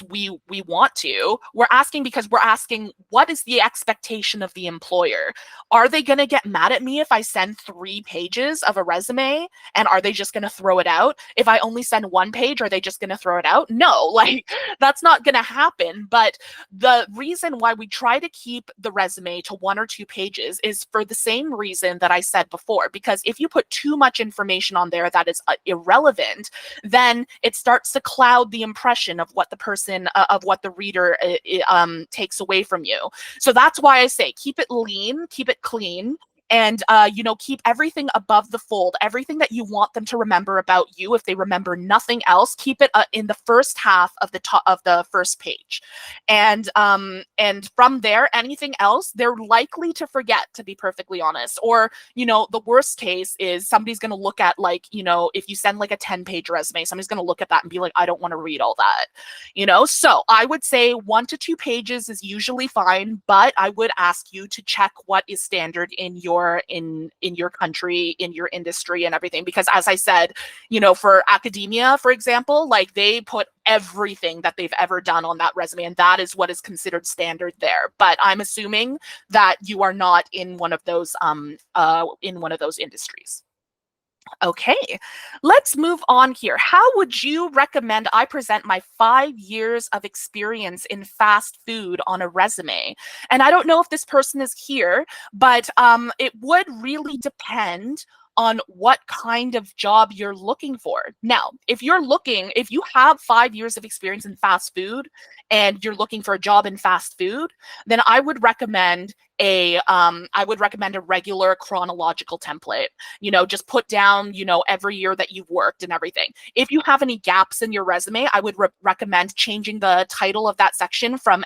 we want to. We're asking because we're asking, what is the expectation of the employer? Are they going to get mad at me if I send 3 pages of a resume, and are they just going to throw it out? If I only send 1 page, are they just going to throw it out? No, like that's not going to happen. But the reason why we try to keep the resume to 1 or 2 pages is for the same reason that I said before, because if you put too much information on there that is irrelevant, then it starts to cloud the impression of what the person, of what the reader takes away from you. So that's why I say keep it lean, keep it clean, and keep everything above the fold, everything that you want them to remember about you. If they remember nothing else, keep it in the first half of the top of the first page, and from there, anything else they're likely to forget, to be perfectly honest. Or the worst case is somebody's going to look at, like, if you send like a 10-page resume, somebody's going to look at that and be like, I don't want to read all that. So I would say 1 to 2 pages is usually fine, but I would ask you to check what is standard in your country, in your industry, and everything. Because as I said, for academia, for example, like they put everything that they've ever done on that resume, and that is what is considered standard there. But I'm assuming that you are not in one of those industries. Okay, let's move on here. How would you recommend I present my 5 years of experience in fast food on a resume? And I don't know if this person is here, but it would really depend on what kind of job you're looking for. Now, if you have 5 years of experience in fast food and you're looking for a job in fast food, then I would recommend a regular chronological template. Just put down, every year that you've worked and everything. If you have any gaps in your resume, I would recommend changing the title of that section from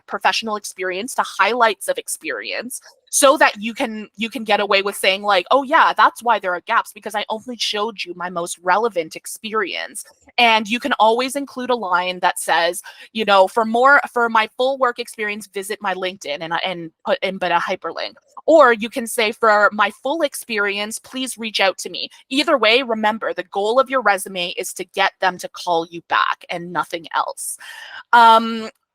professional experience to highlights of experience, so that you can get away with saying, like, oh yeah, that's why there are gaps, because I only showed you my most relevant experience. And you can always include a line that says, for my full work experience, visit my LinkedIn, and put in but a hyperlink. Or you can say, for my full experience, please reach out to me. Either way, remember, the goal of your resume is to get them to call you back and nothing else.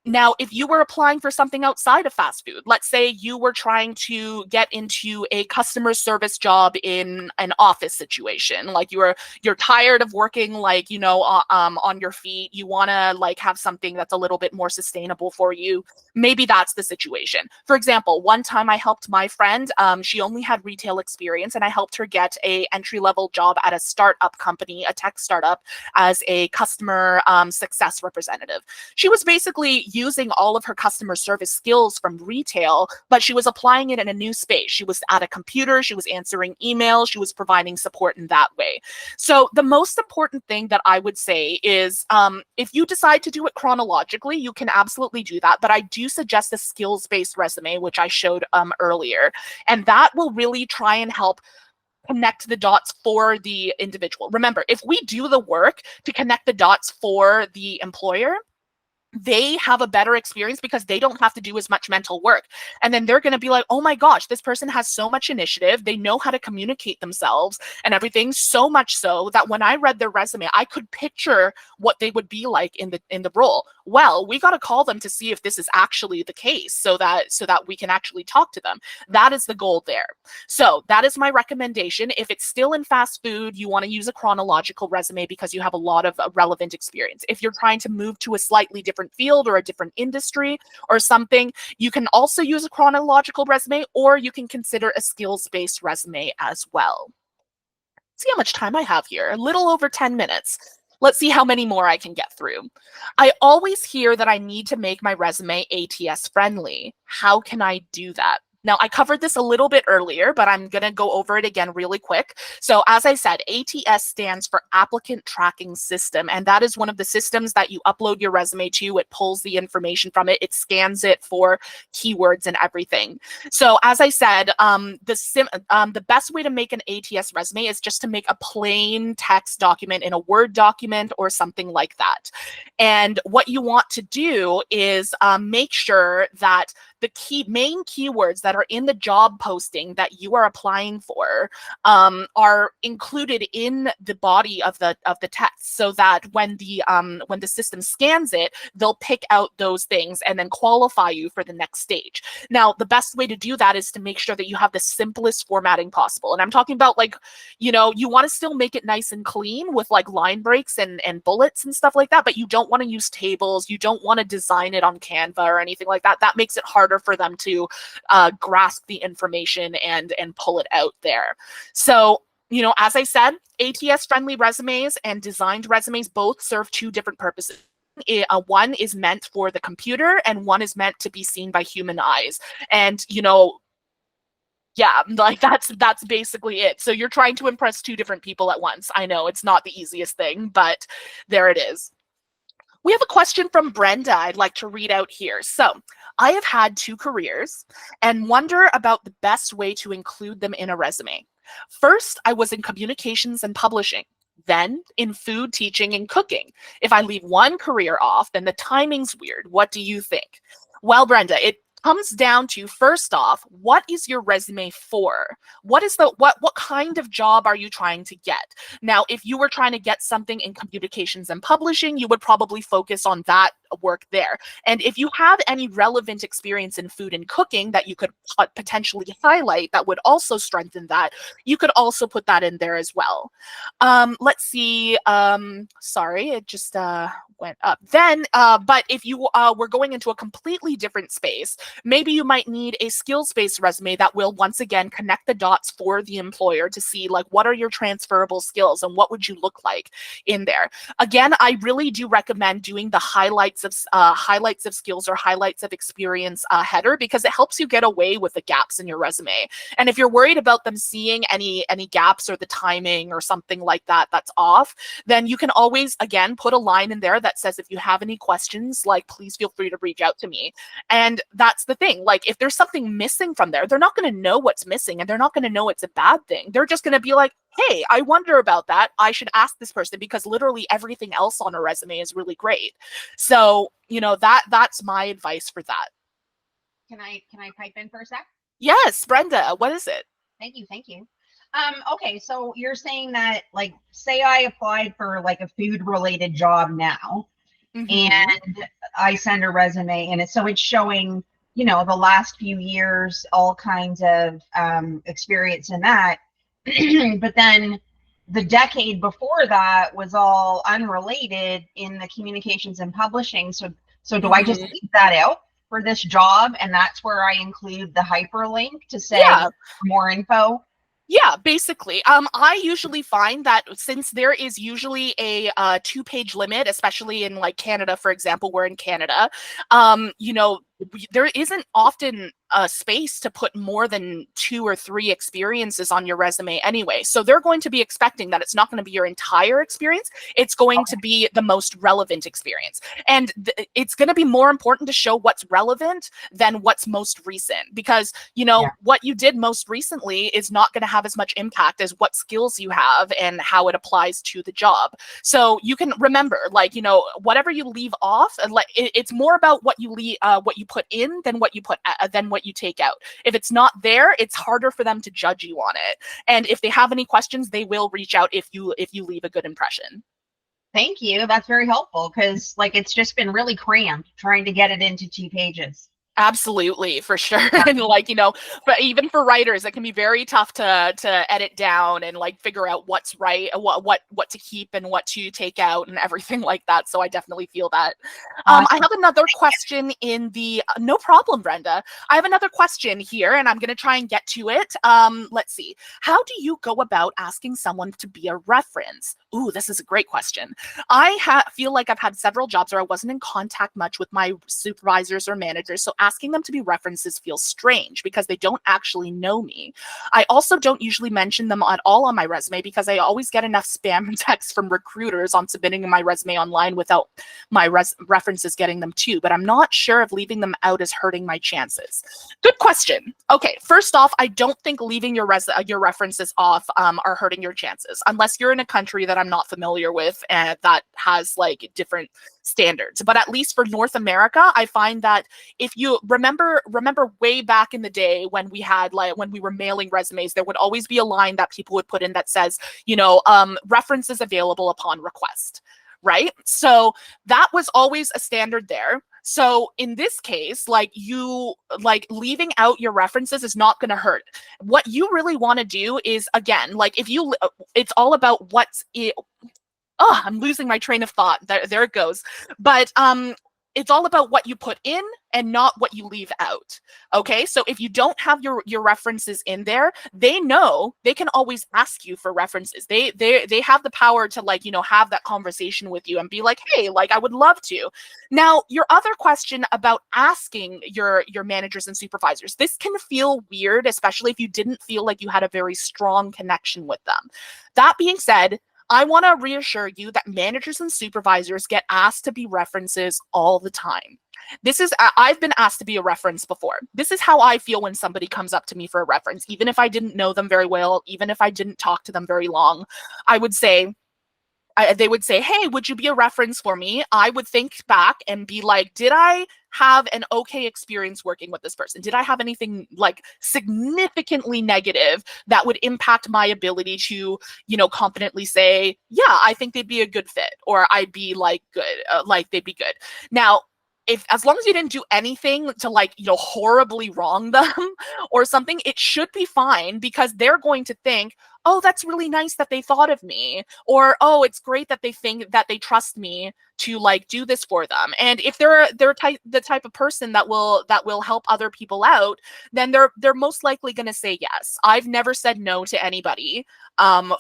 Now, if you were applying for something outside of fast food, let's say you were trying to get into a customer service job in an office situation, like you're tired of working, like, on your feet, you want to like have something that's a little bit more sustainable for you. Maybe that's the situation. For example, one time I helped my friend, she only had retail experience, and I helped her get a entry-level job at a startup company, a tech startup, as a customer success representative. She was basically using all of her customer service skills from retail, but she was applying it in a new space. She was at a computer, she was answering emails, she was providing support in that way. So the most important thing that I would say is, if you decide to do it chronologically, you can absolutely do that. But I do suggest a skills-based resume, which I showed earlier, and that will really try and help connect the dots for the individual. Remember, if we do the work to connect the dots for the employer, they have a better experience because they don't have to do as much mental work. And then they're going to be like, oh my gosh, this person has so much initiative. They know how to communicate themselves and everything, so much so that when I read their resume, I could picture what they would be like in the role. Well, we got to call them to see if this is actually the case, so that we can actually talk to them. That is the goal there. So that is my recommendation. If it's still in fast food, you want to use a chronological resume because you have a lot of relevant experience. If you're trying to move to a slightly different field or a different industry or something, you can also use a chronological resume, or you can consider a skills-based resume as well. See how much time I have here. A little over 10 minutes. Let's see how many more I can get through. I always hear that I need to make my resume ATS friendly. How can I do that? Now, I covered this a little bit earlier, but I'm going to go over it again really quick. So as I said, ATS stands for Applicant Tracking System, and that is one of the systems that you upload your resume to. It pulls the information from it. It scans it for keywords and everything. So as I said, the best way to make an ATS resume is just to make a plain text document in a Word document or something like that. And what you want to do is make sure that the main keywords that are in the job posting that you are applying for are included in the body of the text, so that when the system scans it, they'll pick out those things and then qualify you for the next stage. Now, the best way to do that is to make sure that you have the simplest formatting possible. And I'm talking about, like, you know, you want to still make it nice and clean with like line breaks and bullets and stuff like that, but you don't want to use tables. You don't want to design it on Canva or anything like that. That makes it harder for them to grasp the information and pull it out there. So, you know, as I said, ATS-friendly resumes and designed resumes both serve two different purposes. One is meant for the computer and one is meant to be seen by human eyes. And, you know, yeah, like that's basically it. So you're trying to impress two different people at once. I know it's not the easiest thing, but there it is. We have a question from Brenda I'd like to read out here. So, I have had 2 careers and wonder about the best way to include them in a resume. First, I was in communications and publishing, then in food, teaching, and cooking. If I leave one career off, then the timing's weird. What do you think? Well, Brenda, it comes down to, first off, what is your resume for? What is what kind of job are you trying to get? Now, if you were trying to get something in communications and publishing, you would probably focus on that work there. And if you have any relevant experience in food and cooking that you could potentially highlight that would also strengthen that, you could also put that in there as well. Let's see. Sorry, it just went up. Then, but if you were going into a completely different space, maybe you might need a skills-based resume that will once again connect the dots for the employer to see, like, what are your transferable skills and what would you look like in there. Again, I really do recommend doing the highlights of skills or highlights of experience header, because it helps you get away with the gaps in your resume. And if you're worried about them seeing any gaps or the timing or something like that that's off, then you can always, again, put a line in there that says, if you have any questions, like, please feel free to reach out to me. And that's the thing. Like, if there's something missing from there, they're not going to know what's missing and they're not going to know it's a bad thing. They're just going to be like, hey, I wonder about that. I should ask this person, because literally everything else on a resume is really great. So, you know, that's my advice for that. Can I pipe in for a sec? Yes, Brenda, what is it? Thank you. Okay, so you're saying that, like, say I applied for like a food related job now, and I send a resume and it's showing, you know, the last few years, all kinds of experience in that. But then the decade before that was all unrelated in the communications and publishing. So do I just leave that out for this job, and that's where I include the hyperlink to say more info? Yeah, basically. I usually find that since there is usually a 2-page limit, especially in like Canada, for example, we're in Canada, you know, there isn't often a space to put more than 2 or 3 experiences on your resume anyway. So they're going to be expecting that it's not going to be your entire experience. It's going to be the most relevant experience. And it's going to be more important to show what's relevant than what's most recent, because, you know, what you did most recently is not going to have as much impact as what skills you have and how it applies to the job. So you can remember, like, you know, whatever you leave off, like, it's more about what you put in than what you take out. If it's not there, it's harder for them to judge you on it. And if they have any questions, they will reach out if you leave a good impression. Thank you. That's very helpful, because like, it's just been really cramped trying to get it into 2 pages. Absolutely, for sure. And like, you know, but even for writers, it can be very tough to edit down and like figure out what's right, what to keep and what to take out and everything like that. So I definitely feel that. I have another question in the, no problem, Brenda. I have another question here and I'm going to try and get to it. Let's see. How do you go about asking someone to be a reference? Ooh, this is a great question. I feel like I've had several jobs where I wasn't in contact much with my supervisors or managers. So asking them to be references feels strange because they don't actually know me. I also don't usually mention them at all on my resume because I always get enough spam texts from recruiters on submitting my resume online without my references getting them too, but I'm not sure if leaving them out is hurting my chances. Good question. Okay, first off, I don't think leaving your references off are hurting your chances, unless you're in a country that I'm not familiar with and that has like different standards. But at least for North America, I find that if you remember way back in the day when we had when we were mailing resumes, there would always be a line that people would put in that says, references available upon request, right? So that was always a standard there. So in this case, leaving out your references is not going to hurt. What you really want to do is, again, it's all about what's it. Oh, I'm losing my train of thought. There it goes. But it's all about what you put in and not what you leave out. Okay, so if you don't have your references in there, they know they can always ask you for references. They have the power to have that conversation with you and be like, hey, I would love to. Now, your other question about asking your managers and supervisors, this can feel weird, especially if you didn't feel like you had a very strong connection with them. That being said, I want to reassure you that managers and supervisors get asked to be references all the time. I've been asked to be a reference before. This is how I feel when somebody comes up to me for a reference. Even if I didn't know them very well, even if I didn't talk to them very long, they would say, hey, would you be a reference for me? I would think back and be like, did I have an okay experience working with this person? Did I have anything significantly negative that would impact my ability to, confidently say, yeah, I think they'd be a good fit, or I'd be good, they'd be good. Now, as long as you didn't do anything to horribly wrong them or something, it should be fine, because they're going to think, oh, that's really nice that they thought of me, or oh, it's great that they think that they trust me to do this for them. And if they're the type of person that will help other people out, then they're most likely going to say yes. I've never said no to anybody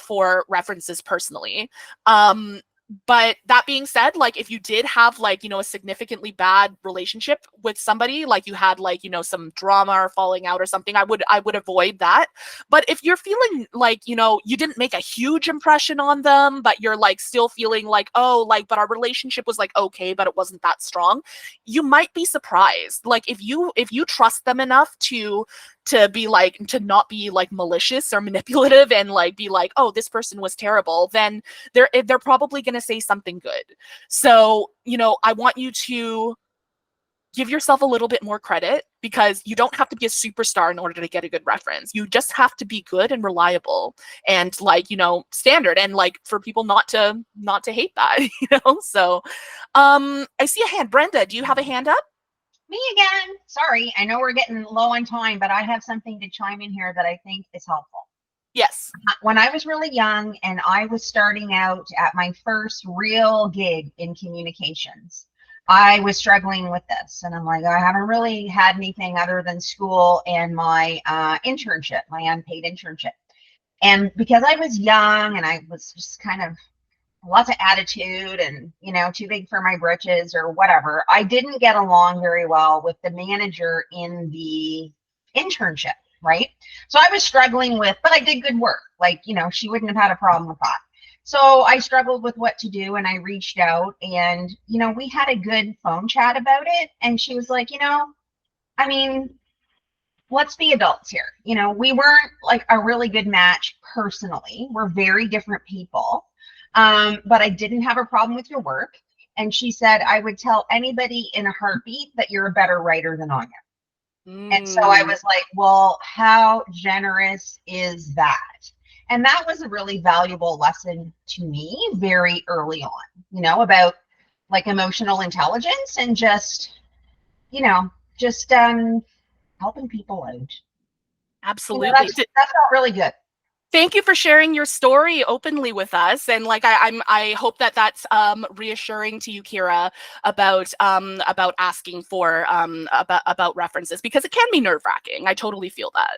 for references personally. But that being said, if you did have a significantly bad relationship with somebody, you had some drama or falling out or something, I would avoid that. But if you're feeling you didn't make a huge impression on them, but you're still feeling but our relationship was okay, but it wasn't that strong, you might be surprised. If you trust them enough to be to not be malicious or manipulative and be oh, this person was terrible, then they're probably going to say something good. So, I want you to give yourself a little bit more credit, because you don't have to be a superstar in order to get a good reference. You just have to be good and reliable and standard, and for people not to hate that, So, I see a hand. Brenda, do you have a hand up? Me again. Sorry, I know we're getting low on time, but I have something to chime in here that I think is helpful. Yes. When I was really young and I was starting out at my first real gig in communications, I was struggling with this. And I'm like, I haven't really had anything other than school and my internship, my unpaid internship. And because I was young and I was just kind of lots of attitude and, too big for my britches or whatever, I didn't get along very well with the manager in the internship, right? So I was struggling but I did good work. She wouldn't have had a problem with that. So I struggled with what to do, and I reached out, and, we had a good phone chat about it. And she was like, I mean, let's be adults here. We weren't a really good match personally. We're very different people. But I didn't have a problem with your work. And she said, I would tell anybody in a heartbeat that you're a better writer than Anya. And so I was like, well, how generous is that? And that was a really valuable lesson to me very early on, about emotional intelligence and just helping people out. Absolutely. That felt really good. Thank you for sharing your story openly with us, and I hope that that's reassuring to you, Kira, about asking for about references, because it can be nerve-wracking. I totally feel that.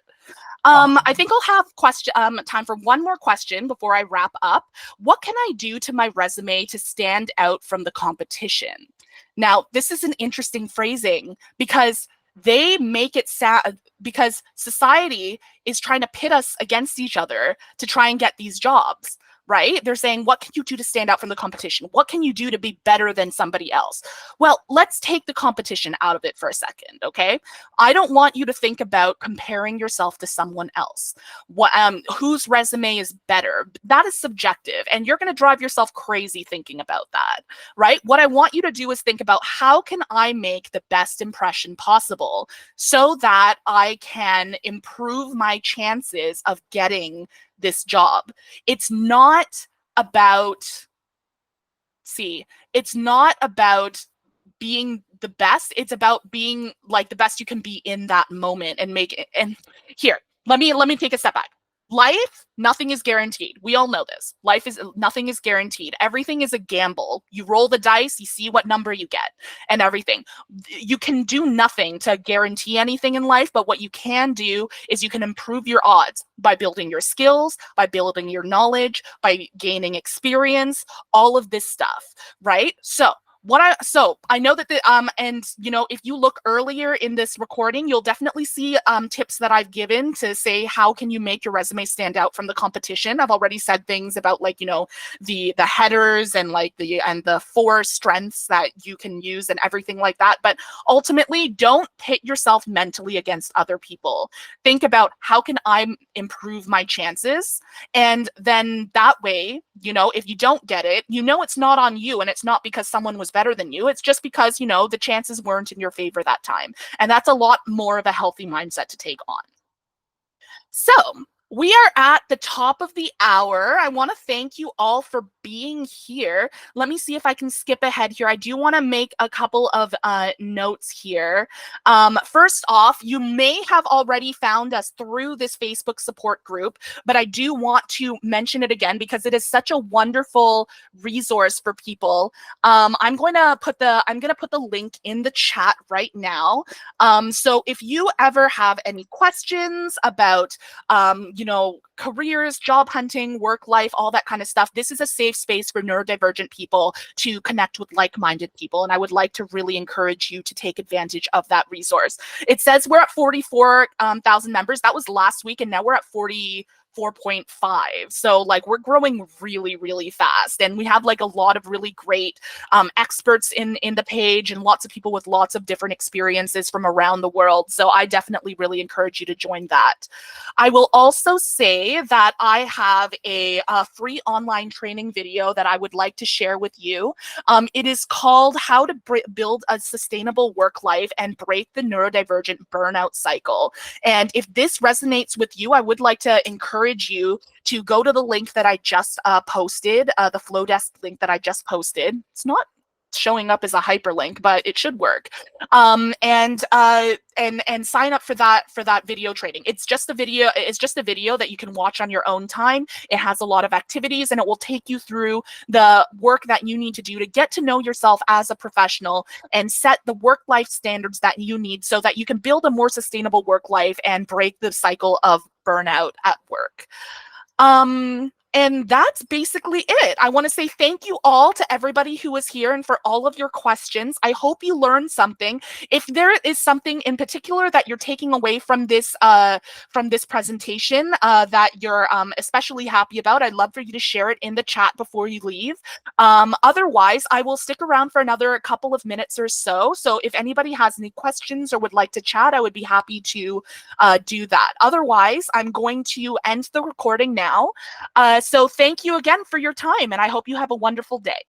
I think I'll have time for one more question before I wrap up. What can I do to my resume to stand out from the competition? Now, this is an interesting phrasing, because they make it sad, because society is trying to pit us against each other to try and get these jobs, right? They're saying, what can you do to stand out from the competition? What can you do to be better than somebody else? Well, let's take the competition out of it for a second, okay? I don't want you to think about comparing yourself to someone else. Whose resume is better? That is subjective, and you're going to drive yourself crazy thinking about that, right? What I want you to do is think about, how can I make the best impression possible so that I can improve my chances of getting this job. It's not about, it's not about being the best. It's about being like the best you can be in that moment and make it. And here, let me take a step back. Life, nothing is guaranteed. We all know this. Nothing is guaranteed. Everything is a gamble. You roll the dice, you see what number you get, and everything. You can do nothing to guarantee anything in life, but what you can do is you can improve your odds by building your skills, by building your knowledge, by gaining experience, all of this stuff, right? So I know that and you know, if you look earlier in this recording, you'll definitely see tips that I've given to say, how can you make your resume stand out from the competition? I've already said things about, like, you know, the headers and like the 4 strengths that you can use and everything like that. But ultimately, don't pit yourself mentally against other people. Think about, how can I improve my chances? And then that way, you know, if you don't get it, you know, it's not on you, and it's not because someone was better than you. It's just because, you know, the chances weren't in your favor that time. And that's a lot more of a healthy mindset to take on. So we are at the top of the hour. I want to thank you all for being here. Let me see if I can skip ahead here. I do want to make a couple of notes here. First off, you may have already found us through this Facebook support group, but I do want to mention it again because it is such a wonderful resource for people. I'm going to put the link in the chat right now. So if you ever have any questions about you know, careers, job hunting, work life, all that kind of stuff, this is a safe space for neurodivergent people to connect with like-minded people. And I would like to really encourage you to take advantage of that resource. It says we're at 44,000 members. That was last week, and now we're at 44.5. So like, we're growing really, really fast, and we have like a lot of really great experts in the page, and lots of people with lots of different experiences from around the world. So I definitely really encourage you to join that. I will also say that I have a free online training video that I would like to share with you. It is called How to Build a Sustainable Work Life and Break the Neurodivergent Burnout Cycle. And if this resonates with you, I would like to encourage you to go to the link that I just posted, the Flowdesk link that I just posted. It's not showing up as a hyperlink, but it should work. And sign up for that video training. It's just a video. It's just a video that you can watch on your own time. It has a lot of activities, and it will take you through the work that you need to do to get to know yourself as a professional and set the work-life standards that you need so that you can build a more sustainable work life and break the cycle of burnout at work. And that's basically it. I want to say thank you all to everybody who was here and for all of your questions. I hope you learned something. If there is something in particular that you're taking away from this presentation that you're especially happy about, I'd love for you to share it in the chat before you leave. Otherwise, I will stick around for another couple of minutes or so. So if anybody has any questions or would like to chat, I would be happy to do that. Otherwise, I'm going to end the recording now. So thank you again for your time, and I hope you have a wonderful day.